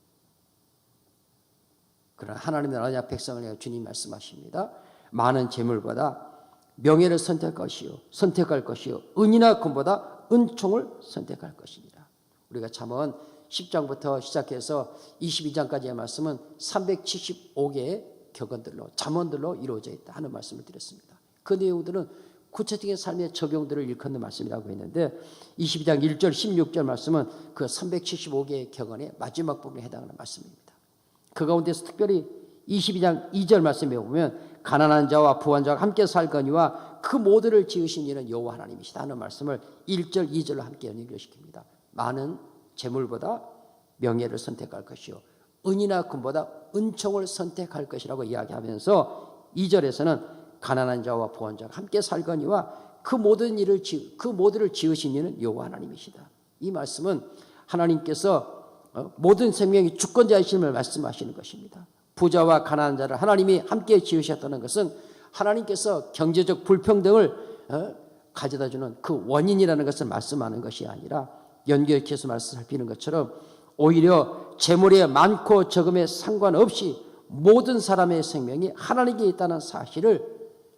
그러나 하나님의 언약 백성을 향해 주님 말씀하십니다. 많은 재물보다 명예를 선택할 것이요 은이나 금보다 은총을 선택할 것이니라. 우리가 잠언 10장부터 시작해서 22장까지의 말씀은 375개의 격언들로 잠언들로 이루어져 있다 하는 말씀을 드렸습니다. 그 내용들은 구체적인 삶의 적용들을 일컫는 말씀이라고 했는데 22장 1절 16절 말씀은 그 375개의 격언의 마지막 부분에 해당하는 말씀입니다. 그 가운데서 특별히 22장 2절 말씀에 보면 가난한 자와 부한 자가 함께 살거니와 그 모두를 지으신 이는 여호와 하나님이시다 하는 말씀을 1절 2절로 함께 연결시킵니다. 많은 재물보다 명예를 선택할 것이요 은이나 금보다 은총을 선택할 것이라고 이야기하면서 2절에서는 가난한 자와 부한 자가 함께 살거니와 그 모두를 지으신 이는 여호와 하나님이시다. 이 말씀은 하나님께서 모든 생명의 주권자이심을 말씀하시는 것입니다. 부자와 가난한 자를 하나님이 함께 지으셨다는 것은 하나님께서 경제적 불평등을 가져다주는 그 원인이라는 것을 말씀하는 것이 아니라 연결해서 말씀 살피는 것처럼 오히려 재물의 많고 적음에 상관없이 모든 사람의 생명이 하나님께 있다는 사실을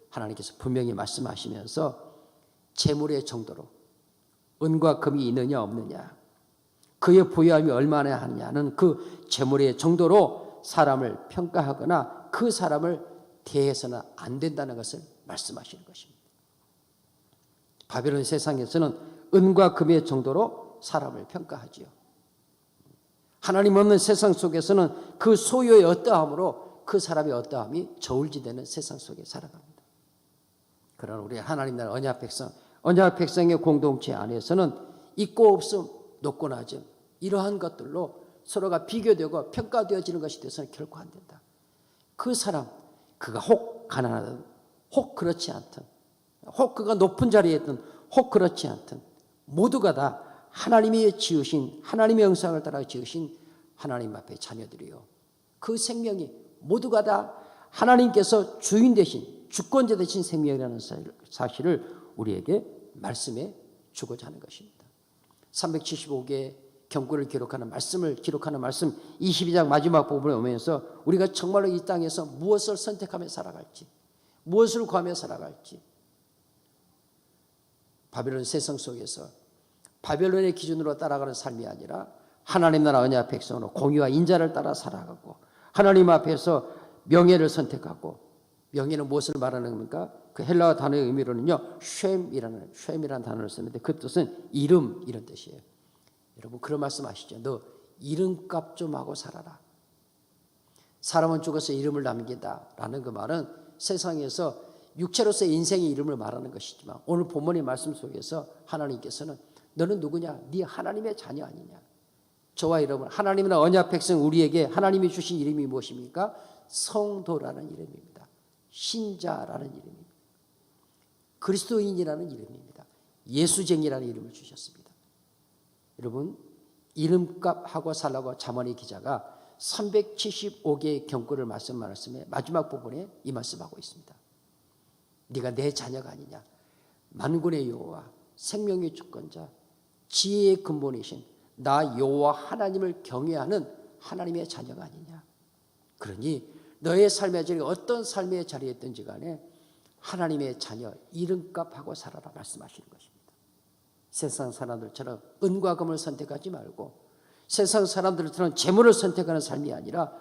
하나님께서 분명히 말씀하시면서 재물의 정도로 은과 금이 있느냐 없느냐 그의 부유함이 얼마나 하느냐는 그 재물의 정도로 사람을 평가하거나 그 사람을 대해서는 안 된다는 것을 말씀하시는 것입니다. 바벨론 세상에서는 은과 금의 정도로 사람을 평가하지요. 하나님 없는 세상 속에서는 그 소유의 어떠함으로 그 사람의 어떠함이 저울지되는 세상 속에 살아갑니다. 그러나 우리 하나님 나라 언약 백성의 공동체 안에서는 있고 없음, 높고 낮음 이러한 것들로 서로가 비교되고 평가되어지는 것이 돼서는 결코 안 된다. 그 사람, 그가 혹 가난하든 혹 그렇지 않든 혹 그가 높은 자리에 있든 혹 그렇지 않든 모두가 다 하나님이 지으신 하나님의 형상을 따라 지으신 하나님 앞에 자녀들이요. 그 생명이 모두가 다 하나님께서 주인 되신 주권자 되신 생명이라는 사실을 우리에게 말씀해 주고자 하는 것입니다. 375개의 경고를 기록하는 말씀을 기록하는 말씀 22장 마지막 부분에 오면서 우리가 정말로 이 땅에서 무엇을 선택하며 살아갈지 무엇을 구하며 살아갈지 바벨론 세상 속에서 바벨론의 기준으로 따라가는 삶이 아니라 하나님 나라 언약 백성으로 공의와 인자를 따라 살아가고 하나님 앞에서 명예를 선택하고 명예는 무엇을 말하는 겁니까? 그 헬라어 단어의 의미로는요 쉐임이라는 단어를 쓰는데 그 뜻은 이름 이런 뜻이에요. 여러분 그런 말씀 아시죠? 너 이름값 좀 하고 살아라. 사람은 죽어서 이름을 남긴다라는 그 말은 세상에서 육체로서의 인생의 이름을 말하는 것이지만 오늘 본문의 말씀 속에서 하나님께서는 너는 누구냐? 네 하나님의 자녀 아니냐? 저와 여러분 하나님은 언약 백성 우리에게 하나님이 주신 이름이 무엇입니까? 성도라는 이름입니다. 신자라는 이름입니다. 그리스도인이라는 이름입니다. 예수쟁이라는 이름을 주셨습니다. 여러분 이름값 하고 살라고 잠언의 기자가 375개의 경고를 말씀에 마지막 부분에 이 말씀하고 있습니다. 네가 내 자녀가 아니냐? 만군의 여호와 생명의 주권자 지혜의 근본이신 나 여호와 하나님을 경외하는 하나님의 자녀가 아니냐? 그러니 너의 삶의 자리가 어떤 삶의 자리에 있든지 간에 하나님의 자녀 이름값하고 살아라 말씀하시는 것입니다. 세상 사람들처럼 은과 금을 선택하지 말고 세상 사람들처럼 재물을 선택하는 삶이 아니라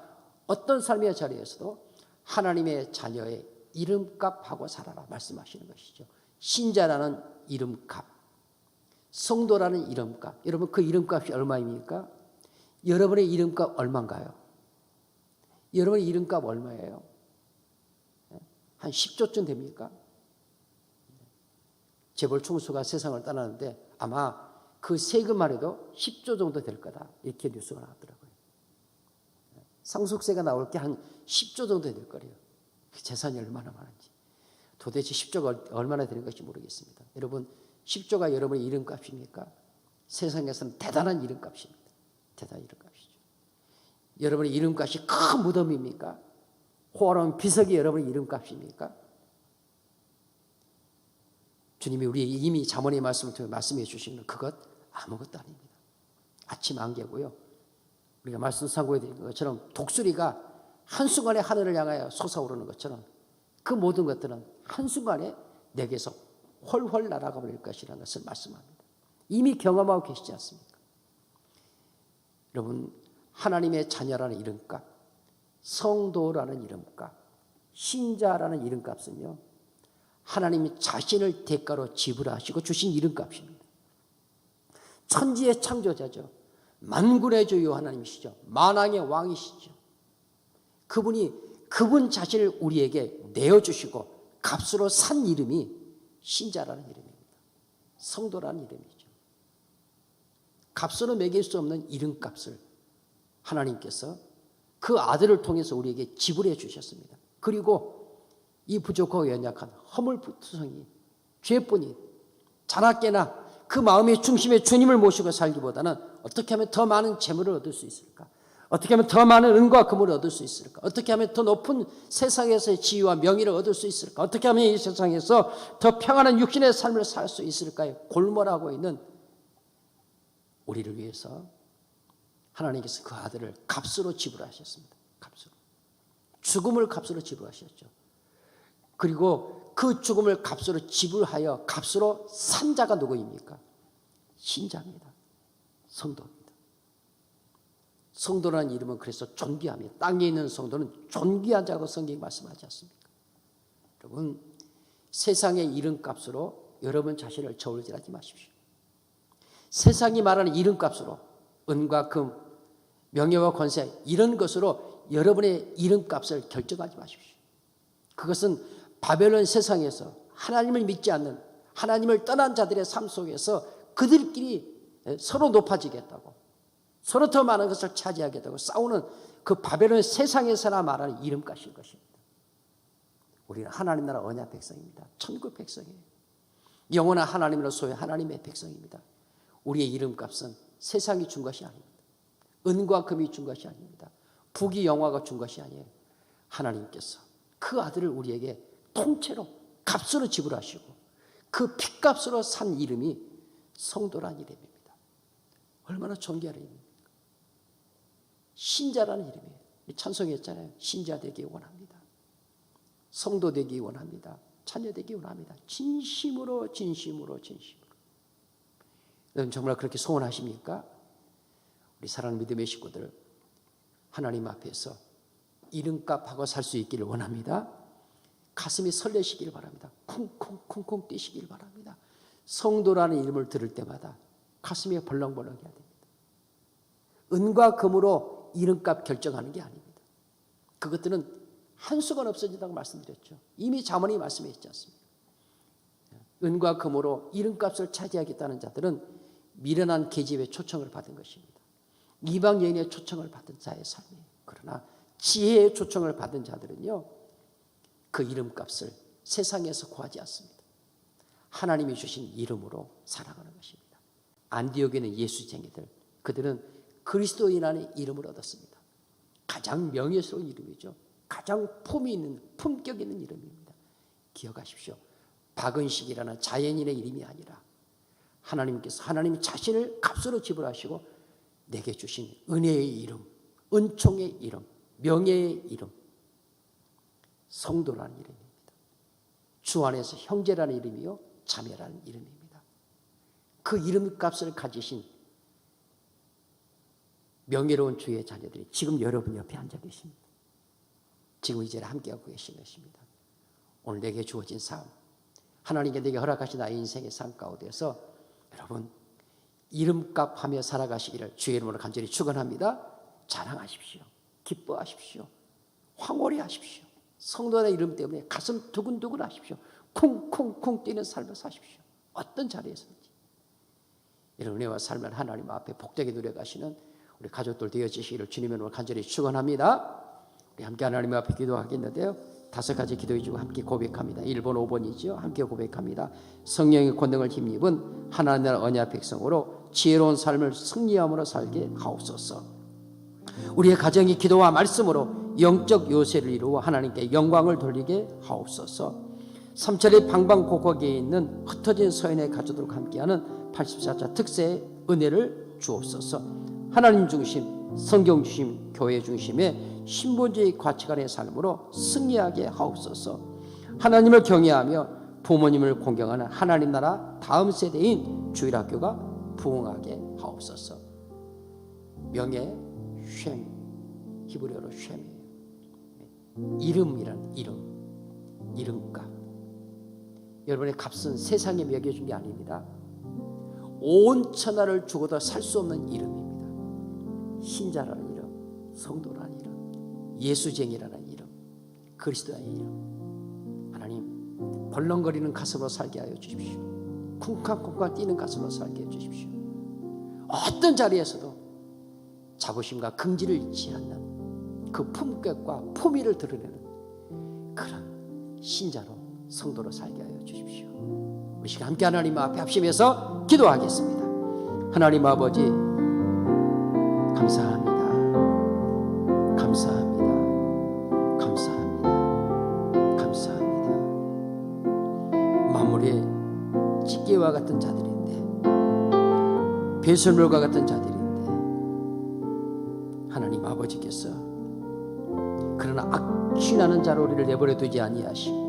어떤 삶의 자리에서도 하나님의 자녀의 이름값하고 살아라 말씀하시는 것이죠. 신자라는 이름값 성도라는 이름값. 여러분 그 이름값이 얼마입니까? 여러분의 이름값 얼마인가요? 여러분의 이름값 얼마예요? 한 10조쯤 됩니까? 재벌 총수가 세상을 떠나는데 아마 그 세금만 해도 10조 정도 될 거다. 이렇게 뉴스가 나왔더라고요. 상속세가 나올 게 한 10조 정도 될 거래요. 그 재산이 얼마나 많은지. 도대체 10조가 얼마나 되는 것인지 모르겠습니다. 여러분 10조가 여러분의 이름값입니까? 세상에서는 대단한 이름값입니다. 대단한 이름값이죠. 여러분의 이름값이 큰 무덤입니까? 호화로운 비석이 여러분의 이름값입니까? 주님이 우리 이미 잠언의 말씀을 통해 말씀해 주시는 그것 아무것도 아닙니다. 아침 안개고요. 우리가 말씀 상고해 드린 것처럼 독수리가 한순간에 하늘을 향하여 솟아오르는 것처럼 그 모든 것들은 한순간에 내게서 훨훨 날아가 버릴 것이라는 것을 말씀합니다. 이미 경험하고 계시지 않습니까? 여러분 하나님의 자녀라는 이름값, 성도라는 이름값, 신자라는 이름값은요. 하나님이 자신을 대가로 지불하시고 주신 이름값입니다. 천지의 창조자죠. 만군의 주요 하나님이시죠. 만왕의 왕이시죠. 그분 자신을 우리에게 내어주시고 값으로 산 이름이 신자라는 이름입니다. 성도라는 이름이죠. 값으로 매길 수 없는 이름값을 하나님께서 그 아들을 통해서 우리에게 지불해 주셨습니다. 그리고 이 부족하고 연약한 허물투성이 죄뿐인 자나깨나 그 마음의 중심에 주님을 모시고 살기보다는 어떻게 하면 더 많은 재물을 얻을 수 있을까? 어떻게 하면 더 많은 은과 금을 얻을 수 있을까? 어떻게 하면 더 높은 세상에서의 지위와 명예를 얻을 수 있을까? 어떻게 하면 이 세상에서 더 평안한 육신의 삶을 살 수 있을까요? 골몰하고 있는 우리를 위해서 하나님께서 그 아들을 값으로 지불하셨습니다. 값으로. 죽음을 값으로 지불하셨죠. 그리고 그 죽음을 값으로 지불하여 값으로 산 자가 누구입니까? 신자입니다. 성도입니다. 성도라는 이름은 그래서 존귀합니다. 땅에 있는 성도는 존귀한 자고 성경이 말씀하지 않습니까? 여러분 세상의 이름값으로 여러분 자신을 저울질하지 마십시오. 세상이 말하는 이름값으로 은과 금, 명예와 권세 이런 것으로 여러분의 이름값을 결정하지 마십시오. 그것은 바벨론 세상에서 하나님을 믿지 않는 하나님을 떠난 자들의 삶 속에서 그들끼리 서로 높아지겠다고 서로 더 많은 것을 차지하겠다고 싸우는 그 바벨론 세상에서나 말하는 이름값일 것입니다. 우리는 하나님 나라 언약 백성입니다. 천국 백성이에요. 영원한 하나님으로 소유 하나님의 백성입니다. 우리의 이름값은 세상이 준 것이 아닙니다. 은과 금이 준 것이 아닙니다. 부귀 영화가 준 것이 아니에요. 하나님께서 그 아들을 우리에게 통째로 값으로 지불하시고 그 핏값으로 산 이름이 성도라는 이름입니다. 얼마나 존귀한 이름입니까? 신자라는 이름이에요. 찬송했잖아요. 신자 되기 원합니다. 성도 되기 원합니다. 자녀 되기 원합니다. 진심으로 진심으로 진심으로. 여러분 정말 그렇게 소원하십니까? 우리 사랑하는 믿음의 식구들 하나님 앞에서 이름값하고 살 수 있기를 원합니다. 가슴이 설레시길 바랍니다. 쿵쿵쿵쿵 뛰시길 바랍니다. 성도라는 이름을 들을 때마다 가슴이 벌렁벌렁 해야 됩니다. 은과 금으로 이름값 결정하는 게 아닙니다. 그것들은 한순간 없어진다고 말씀드렸죠. 이미 잠언이 말씀해 있지 않습니까? 은과 금으로 이름값을 차지하겠다는 자들은 미련한 계집의 초청을 받은 것입니다. 이방 여인의 초청을 받은 자의 삶이에요. 그러나 지혜의 초청을 받은 자들은요, 그 이름값을 세상에서 구하지 않습니다. 하나님이 주신 이름으로 살아가는 것입니다. 안디옥에는 예수쟁이들, 그들은 그리스도인이라는 이름을 얻었습니다. 가장 명예스러운 이름이죠. 가장 품이 있는, 품격 있는 이름입니다. 기억하십시오. 박은식이라는 자연인의 이름이 아니라 하나님께서 하나님 자신을 값으로 지불하시고 내게 주신 은혜의 이름, 은총의 이름, 명예의 이름, 성도라는 이름입니다. 주 안에서 형제라는 이름이요, 자매라는 이름입니다. 그 이름값을 가지신 명예로운 주의 자녀들이 지금 여러분 옆에 앉아 계십니다. 지금 이 자리에 함께하고 계신 것입니다. 오늘 내게 주어진 삶, 하나님께 내게 허락하신 나의 인생의 삶 가운데서 여러분 이름값 하며 살아가시기를 주의 이름으로 간절히 축원합니다. 자랑하십시오. 기뻐하십시오. 황홀히 하십시오. 성도의 이름 때문에 가슴 두근두근 하십시오. 쿵쿵쿵 뛰는 삶을 사십시오. 어떤 자리에서든지. 이런 은혜와 삶을 하나님 앞에 복되게 누려가시는 우리 가족들 되어지시기를 주님의 이름으로 간절히 축원합니다. 우리 함께 하나님 앞에 기도하겠는데요. 5가지 기도해 주고 함께 고백합니다. 1번 5번이죠. 함께 고백합니다. 성령의 권능을 힘입은 하나님의 언약 백성으로 지혜로운 삶을 승리함으로 살게 하옵소서. 우리의 가정이 기도와 말씀으로 영적 요새를 이루어 하나님께 영광을 돌리게 하옵소서. 삼천리 방방곡곡에 있는 흩어진 서인의 가족들과 함께하는 84자 특세의 은혜를 주옵소서. 하나님 중심, 성경 중심, 교회 중심의 신본주의 가치관의 삶으로 승리하게 하옵소서. 하나님을 경외하며 부모님을 공경하는 하나님 나라 다음 세대인 주일학교가 부흥하게 하옵소서. 명예, 쉔, 히브리어로 쉔이에요. 이름이란 이름값. 여러분의 값은 세상에 매겨준 게 아닙니다. 온 천하를 주고도 살 수 없는 이름입니다. 신자라는 이름, 성도라는 이름, 예수쟁이라는 이름, 그리스도의 이름. 하나님, 벌렁거리는 가슴으로 살게 하여 주십시오. 쿵쾅쿵쾅 뛰는 가슴으로 살게 해 주십시오. 어떤 자리에서도 자부심과 긍지를 잃지 않는 그 품격과 품위를 드러내는 그런 신자로 성도로 살게 하여 주십시오. 우리 시간 함께 하나님 앞에 합심해서 기도하겠습니다. 하나님 아버지 감사합니다. 감사합니다. 감사합니다. 감사합니다. 만물의 찌개와 같은 자들인데, 배설물과 같은 자들인데 하나님 아버지께서 그러나 악취나는 자로 우리를 내버려 두지 아니하시고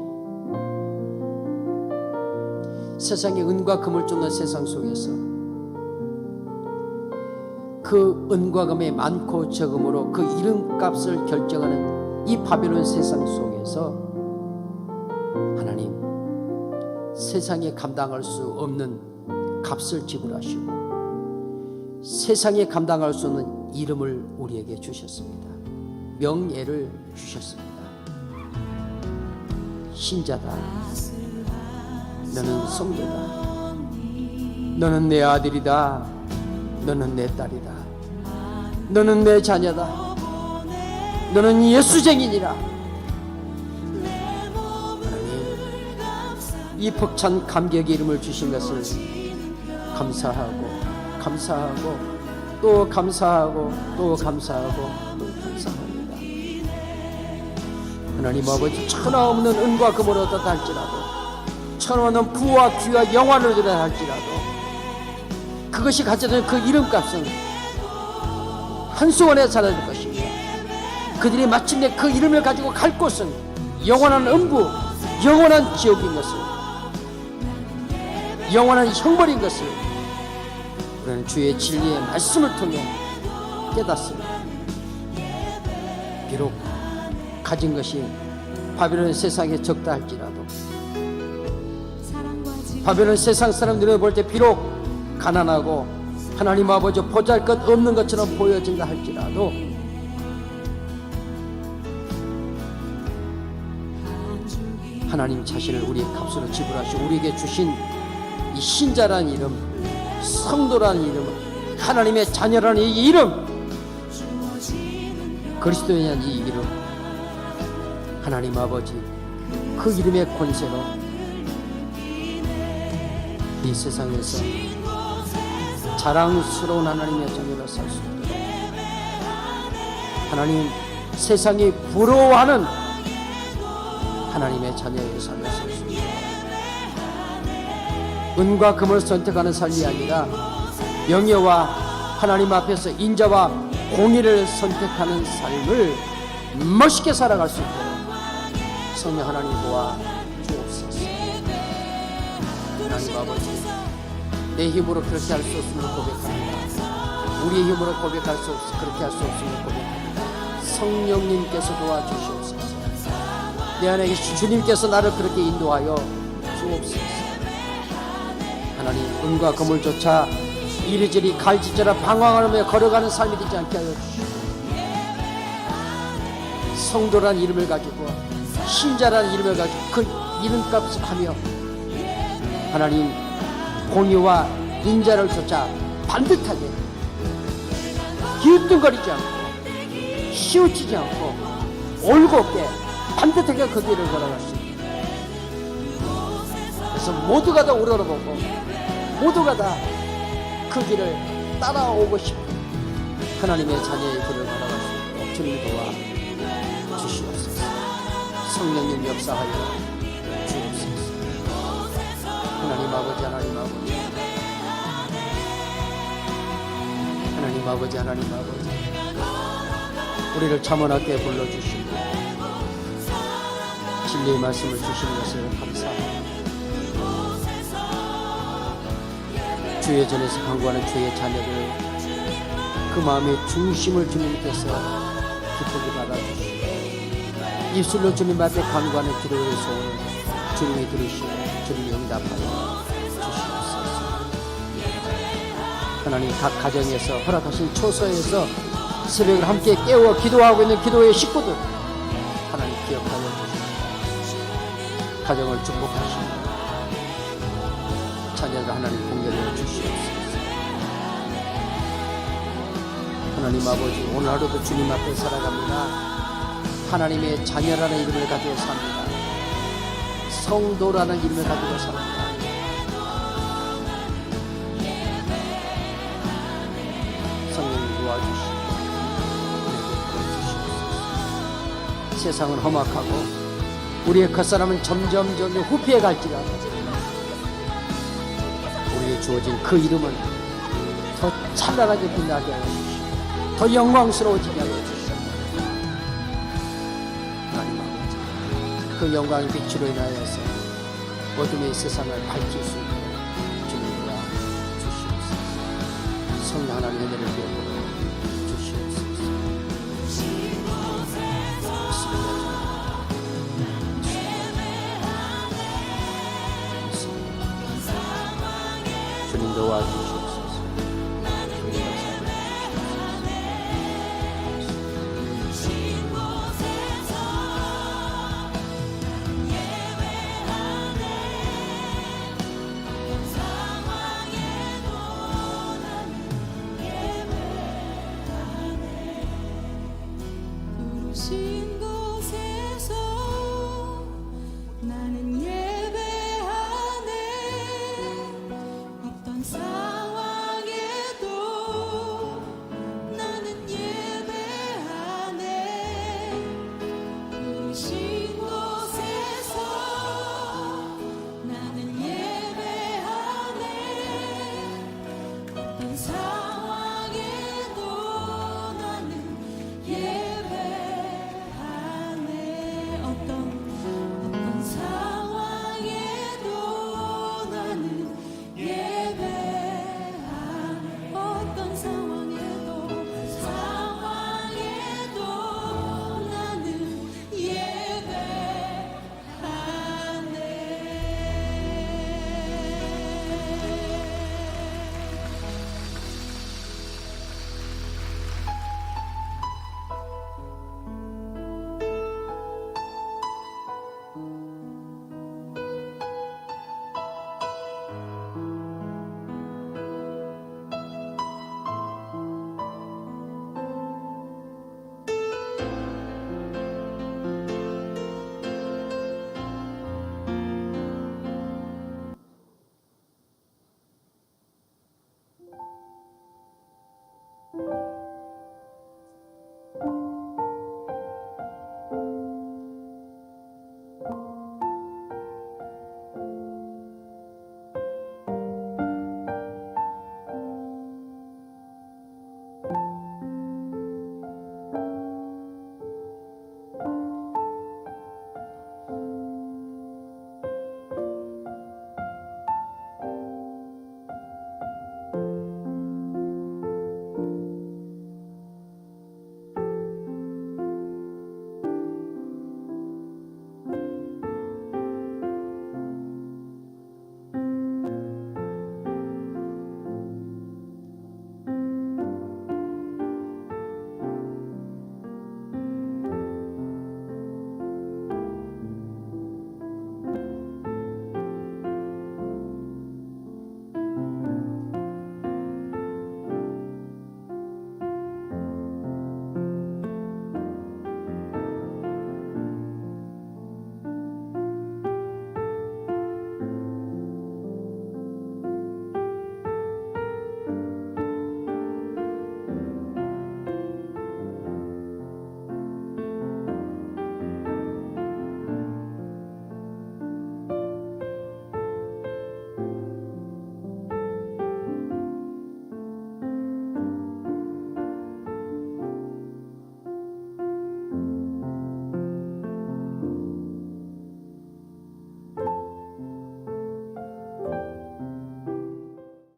세상의 은과 금을 쫓는 세상 속에서 그 은과 금의 많고 적음으로 그 이름값을 결정하는 이 바벨론 세상 속에서 하나님 세상에 감당할 수 없는 값을 지불하시고 세상에 감당할 수 없는 이름을 우리에게 주셨습니다. 명예를 주셨습니다. 신자다. 너는 성도다. 너는 내 아들이다. 너는 내 딸이다. 너는 내 자녀다. 너는 예수쟁이니라. 하나님, 이 벅찬 감격의 이름을 주신 것을 감사하고 감사하고 또 감사하고 또 감사하고 또 감사합니다. 하나님 아버지, 천하 없는 은과 금을 얻었다 할지라도, 천하 없는 부와 귀와 영화를 얻었다 할지라도 그것이 가져다는 그 이름값은 한순간에 사라질 것입니다. 그들이 마침내 그 이름을 가지고 갈 곳은 영원한 음부, 영원한 지옥인 것을, 영원한 형벌인 것을 우리는 주의 진리의 말씀을 통해 깨닫습니다. 비록 가진 것이 바벨론 세상에 적다 할지라도, 바벨론 세상 사람들이 볼 때 비록 가난하고 하나님 아버지 보잘것없는 것처럼 보여진다 할지라도 하나님 자신을 우리의 값으로 지불하시고 우리에게 주신 이 신자라는 이름, 성도라는 이름, 하나님의 자녀라는 이 이름, 그리스도에 대한 이 이름, 하나님 아버지 그 이름의 권세로 이 세상에서 자랑스러운 하나님의 자녀로 살 수 있도록, 하나님 세상이 부러워하는 하나님의 자녀의 삶을 살 수 있도록, 은과 금을 선택하는 삶이 아니라 명예와 하나님 앞에서 인자와 공의를 선택하는 삶을 멋있게 살아갈 수 있도록 성령 하나님 도와 주옵소서. 하나님 아버지, 내 힘으로 그렇게 할 수 없음을 고백합니다. 우리의 힘으로 고백할 수 없어 그렇게 할 수 없음을 고백합니다. 성령님께서 도와주시옵소서. 내 안에 계신 주님께서 나를 그렇게 인도하여 주옵소서. 하나님, 은과 금을 쫓아 이리저리 갈지처럼 방황하며 걸어가는 삶이 되지 않게 하여 주시고, 성도란 이름을 가지고 신자라는 이름을 가지고 그 이름값을 하며 하나님 공의와 인자를 쫓아 반듯하게 기웃뚱거리지 않고 치우치지 않고 올곧게 반듯하게 그 길을 걸어갈 수 있다. 그래서 모두가 다 우러러보고 모두가 다 그 길을 따라오고 싶은 하나님의 자녀의 길을 걸어갈 수 있도록 주님 도와 주시옵소서. 성령님 역사하여 주옵소서. 하나님 아버지, 하나님 아버지, 하나님 아버지, 하나님 아버지, 우리를 참원하게 불러주시고 진리의 말씀을 주시는 것을 감사합니다. 주의 전에서 간구하는 주의 자녀들, 그 마음의 중심을 주님께서 기쁘게 받아주시고 입술로 주님 앞에 간구하는 기도의 소원을 주님이 들으시고 주님이 응답하여 주시옵소서. 하나님 각 가정에서 허락하신 초소에서 새벽을 함께 깨워 기도하고 있는 기도의 식구들 하나님 기억하여 주시고 가정을 축복하시고 자녀들 하나님 공개해 주시옵소서. 하나님 아버지, 오늘 하루도 주님 앞에 살아갑니다. 하나님의 자녀라는 이름을 가지고 삽니다. 성도라는 이름을 가지고 삽니다. 성령님 도와주시고 세상은 험악하고 우리의 겉사람은 점점 후피해 갈지라도 우리에게 주어진 그 이름은 더 찬란하게 빛나게 하여 주시고 더 영광스러워지게 하여 주시고 하나님 아버지, 그 영광의 빛으로 인하여서 어둠의 세상을 밝힐 수 있도록 주님과 주시옵소서. 성령 하나님의 은혜를 베풀어 주시옵소서. 주님 도와주시옵소서. 부르신